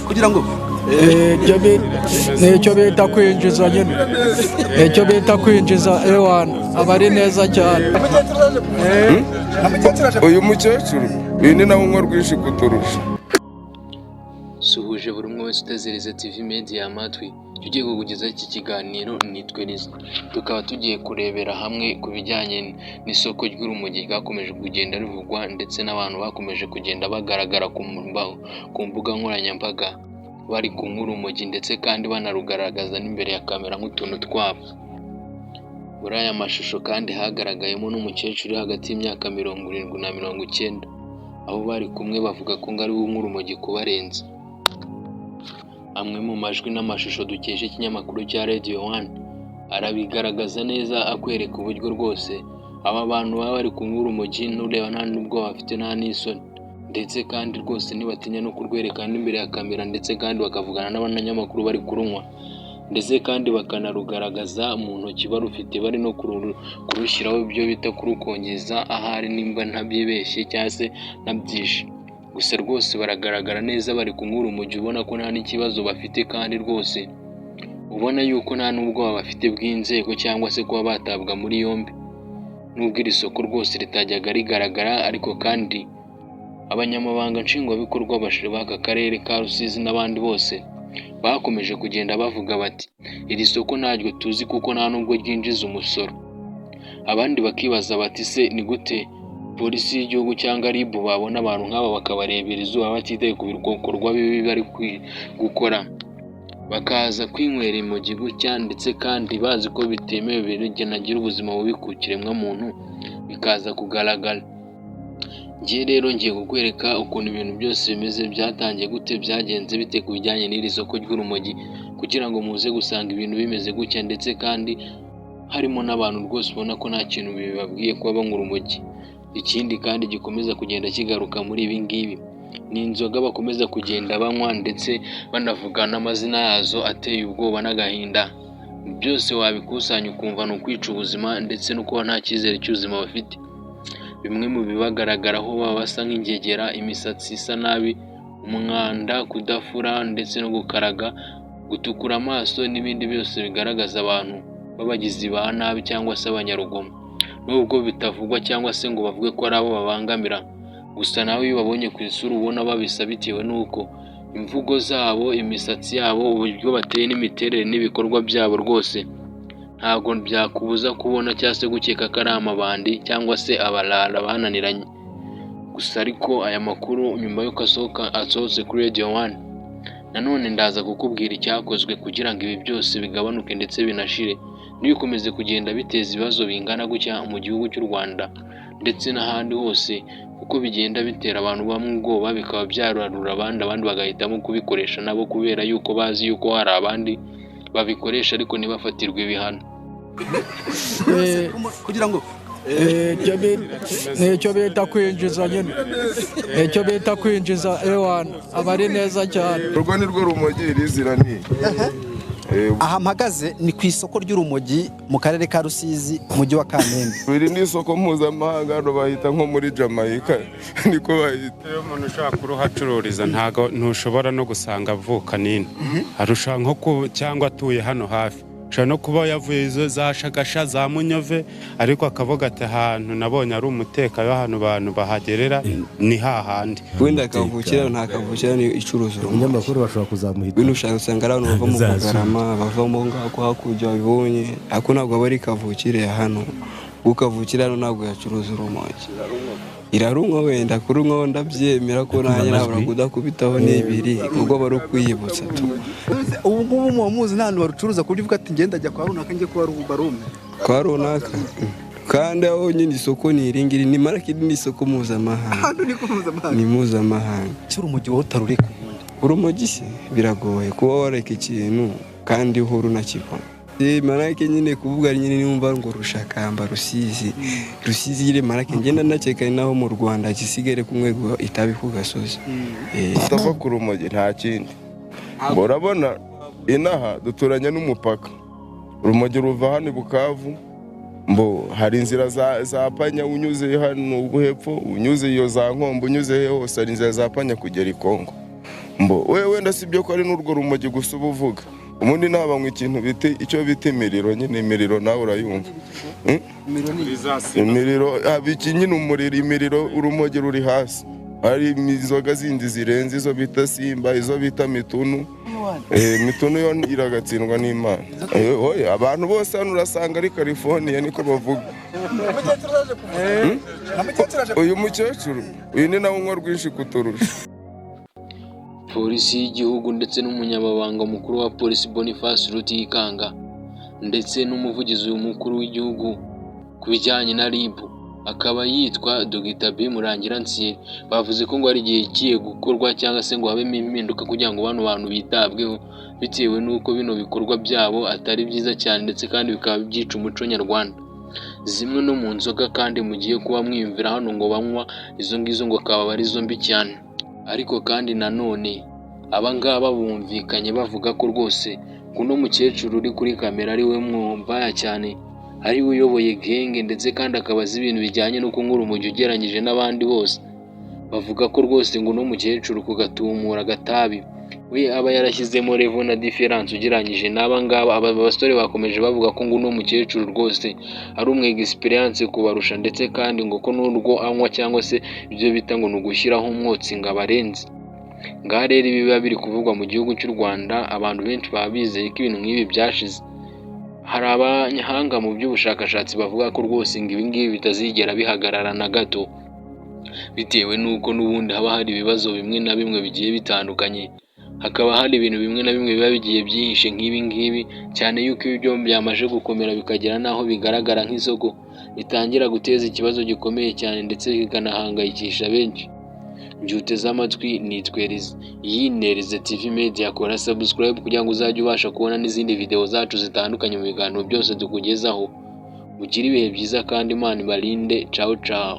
kugira ngo nicyo bita kwinjiza nyine, nicyo bita kwinjiza ewana, aba ari neza cyane. Uyu mukecuru uyu ni nawe unywa rwinshi kuturusha. Suhuje buri umwe wese utazereza TV Media amatwi, tugiye kukugezaho iki kiganiro nitwe Riza. Tukaba tugiye kurebera hamwe ku bijyanye n'isoko ry'urumogi ryakomeje kugenda rivugwa ndetse n'abantu bakomeje kugenda bagaragara ku mbuga nkoranyambaga bari kunywa urumogi ndetse kandi banarugaragaza n'imbere ya kamera nk'utuntu twabo. Muri aya mashusho kandi hagaragayemo n'umukecuru hagati y'imyaka 70 na 90, aho bari kumwe bavuga ko ngari unywa urumogi kubarenza. Amwe mu majwi n'amashusho dukesha ikinyamakuru cya Radio 1 arabigaragaza neza, akwereka uburyo rwose aba bantu baba bari kunywa urumogi n'ureba nta nubwo bafite nta n'isoni, ndetse kandi rwose ntibatinya no kurwerekana imbere ya kamera, ndetse kandi bakavugana n'abanyamakuru bari kurunywa, ndetse kandi bakanarugaragaza mu ntoki barufite, bari no kurushyiraho ibyo bita kurukongeza, ahari nimba ntabyibeshye cyangwa se nabyishe. Gusa rwose baragaragara neza bari kunywa urumogi, ubona ko nta n'ikibazo bafite, kandi rwose ubona yuko nta n'ubwo bafite bw'inzego cyangwa se kuba batabwa muri yombi. Nubwo iri soko rwose ritajyaga rigaragara, ariko kandi abanyamabanga nshingwabikorwa b'aka karere ka Rusizi n'abandi bose bakomeje kugenda bavuga bati iri soko ntaryo tuzi kuko nta nubwo ryinjiza umusoro. Abandi bakibaza bati se ni gute polisi y'igihugu cyangwa RIB babona abantu nk'aba bakabarebera izuba batitaye ku bikorwa bibi bari gukora, bakaza kwinywera imogi gutya, ndetse kandi bazi ko bitemewe binagira ubuzima bubi ku kiremwamuntu, bikaza kugaragara. Ngiye rero ngiye kukwereka ukuntu ibintu byose bimeze, byatangiye gute, byagenze bite ku bijyanye n'iri soko ry'urumogi, kugira ngo muze gusanga ibintu bimeze gutya, ndetse kandi harimo n'abantu rwose ubona ko nta kintu bibabwiye kuba banywa urumogi. Ikindi kandi gikomeza kugenda kigaruka muri ibi ngibi ni inzoga bakomeza kugenda banywa, ndetse banavuga n'amazina yazo ateye ubwoba n'agahinda. Byose wabikusanya ukumva ni ukwica ubuzima, ndetse no kuba nta cyizere cy'ubuzima bafite. Bimwe mu bibagaragaraho baba basa nk'ingegera, imisatsi isa nabi, umwanda, kudafura, ndetse no gukaraga, gutukura amaso n'ibindi byose bigaragaza abantu b'abagizi ba nabi cyangwa se abanyarugomo. Nubwo bitavugwa cyangwa se ngo bavuge ko ari abo babangamira, gusa nawe iyo babonye ku isura ubona babisa, bitewe n'uko imvugo zabo, imisatsi yabo, uburyo bateye n'imiterere n'ibikorwa byabo rwose ntabwo byakubuza kubona cyangwa se gukeka ko ari amabandi cyangwa se abarara bananiranye. Gusa ariko aya makuru nyuma y'uko asohotse kuri Radio 1, nanone ndaza kukubwira icyakozwe kugira ngo ibi byose bigabanuke ndetse binashire, ntibikomeze kugenda biteza ibibazo bingana gutya mu gihugu cy'u Rwanda ndetse n'ahandi hose, kuko bigenda bitera abantu bamwe ubwoba, bikaba byararura abandi bagahitamo kubikoresha nabo, kubera yuko bazi yuko hari abandi babikoresha ariko ntibafatirwe ibihano. kugira ngo nicyo bita kwinjiza nyine, nicyo bita kwinjiza ewana, aba ari neza cyane. Urwo ni rwo rumogi rizira ni. aha mpagaze ni ku isoko ry'urumogi mu karere ka Rusizi, umujyi wa Kamembe. Iri ni isoko mpuzamahanga, bahita nko muri Jamaica niko bahita. Iyo umuntu ushaka kuruhacururiza ntushobora no gusanga avuka nini, arusha nko cyangwa atuye hano hafi, ushobora no kuba yavuye izo za Shagasha, za Munyove, ariko akavuga ati ahantu nabonye ari umutekano, ahantu abantu bahagerera ni hahandi. Wenda akavukira nta kavukira ni icuruzo. Umunyamakuru bashobora kuzamuhita. Bino ushaka usanga ari abantu bava mu Bugarama, bava mu ngako hakujya babibonye, ariko ntabwo bari kavukire hano. Ukavukira hano ntabwo yacuruza urumogi. Irarumwa wenda kurumwa ndabyemera ko nanjye nabura kudakubitaho n'ibiri, ubwo bari kwiyibutsa tu. Ubu ngubu muzi n'ahantu barucuruza ku buryo uvuga ati ngenda ajya kwa runaka njye kwa barume. Kwa runaka. Kandi aho nyine isoko ni iringiri, ni market ni isoko mpuzamahanga. Hano ni mpuzamahanga. Ni mpuzamahanga. Cy'urumogi wowe utarureka. Urumogi se biragoye kuba wareka ikintu kandi uhuru nakibona. Marake nyine kuvuga nyine numva ngo rushakamba Rusizi ile marake ngenda nakeka naho mu Rwanda gisigere kumwego itabi ku gasozi. Utava ku rumogi nta kindi. Urabona inaha duturanye n'umupaka, urumogi ruva hano Bukavu, hari inzira za Panya unyuze hano hepfo, unyuze iyo za Nkombo, unyuze hose ari inzira za Panya kugera i Kongo. mbo we wenda sibyo ko ari n'urwo rumogi gusa ubuvuga ubundi nabanywa ikintu bite icyo bita imiriro nyine imiriro nawe urayumva imiriro abiki nyine umuriro imiriro urumogi ruri hasi hari inzoga zindi zirenze izo bita simba izo bita mitunu mitunu yo iragatsindwa n'Imana oya abantu bose hano urasanga ari California niko bavuga uyu mukecuru uyu ni nawe unywa rwinshi kuturusha. Polisi y'igihugu ndetse n'umunyamabanga mukuru wa polisi Boniface Rutikanga ndetse n'umuvugizi w'umukuru w'igihugu ku bijyanye na RIB akaba yitwa Dr. Murangira Nsiri bavuze ko ngo ari igihe kiye gukorwa cyangwa se ngo habemo impinduka kugira ngo bano bantu bitabweho bitewe n'uko bino bikorwa byabo atari byiza cyane ndetse kandi bikaba byica umuco nyarwanda. Zimwe no mu nzoga kandi mugiye kuba mwiyumvira hano ngo banywa izo ngizo ngo akaba ari zo mbi cyane, ariko kandi nanone abangaba bumvikanye bavuga ko rwose kuno mukecuru uri kuri kamera ari we mwumvaya cyane, ari we uyoboye genge ndetse kandi akaba azi ibintu bijyanye no kunywa urumogi ugereranyije n'abandi bose. Bavuga ko rwose ngo uno mukecuru kugatumura agatabi we aba yarashyizemo level na difference ugereranyije n'abangaba. Aba basore bakomeje bavuga ko ngo uno mukecuru rwose ari umwe experience kubarusha ndetse kandi ngo ko n'urwo anywa cyangwa se ibyo bita ngo nugushyiraho umwotsi ngo abarenze. Ngaha rero ibi biba biri kuvugwa mu gihugu cy'u Rwanda, abantu benshi baba bizeye ko ibintu nk'ibi byashize. Hari abanyahanga mu by'ubushakashatsi bavuga ko rwose ngo ibi ngibi bitazigera bihagarara na gato bitewe n'uko n'ubundi haba hari ibibazo bimwe na bimwe bigiye bitandukanye, hakaba hari ibintu bimwe na bimwe biba bigiye byihishe nk'ibi ngibi, cyane yuko ibyo byamaje gukomera bikagera n'aho bigaragara nk'isoko bitangira guteza ikibazo gikomeye cyane ndetse bikanahangayikisha benshi. Byuteze amatwi nitwe Rize, iyi ni Rize TV Media, kora subscribe kugira ngo uzajye ubasha kubona n'izindi video zacu zitandukanye mu biganiro byose tukugezaho. Mugire ibihe byiza kandi Imana ibarinde. Ciao ciao.